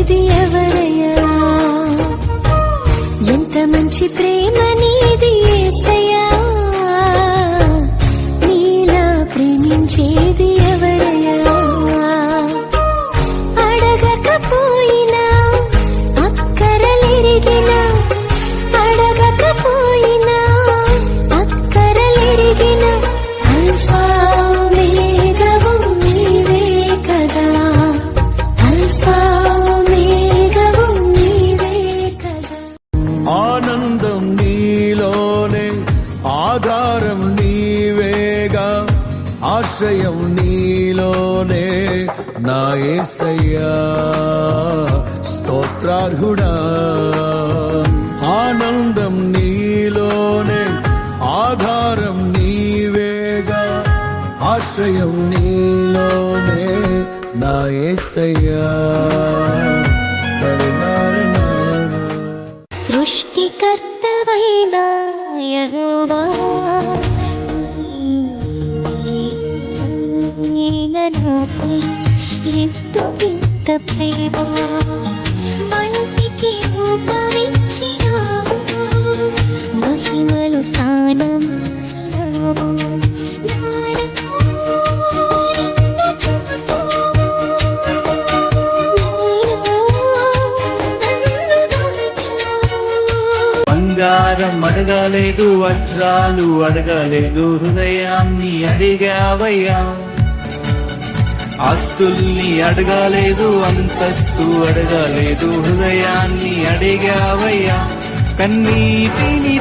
ప్రేమించేది ఎవరయ్యా ఎంత మంచి ప్రేమ నీది యేసయ్యా నీలా ప్రేమించేది ఎవరయ్యా అడగకపోయినా అక్కరలెరిగినా అడగకపోయినా అక్కరలెరిగినా అల్ఫా ఓమేగావు నీవే కదా అల్ఫా ఓమేగావు నీవే కదా ఆనందం నీలోనే ఆధారం నీవేగా ఆశ్రయం నీలోనే నా యేసయ్యా స్తోత్రార్హుడా ఆనందం నీలోనే ఆధారం నీవేగా ఆశ్రయం నీలోనే నా యేసయ్యా సృష్టికర్తవైన యెహోవా నాపై ఎంత ప్రేమ మంటికి రూపమిచ్చినావు మహిమలు స్థానమిచ్చినావు బంగారం అడగలేదు వజ్రాలు అడగలేదు హృదయాన్ని అడిగావయ్యా ఆస్తుల్ని అడగలేదు అంతస్తు అడగలేదు హృదయాన్ని అడిగావయ్యా కన్నీటిని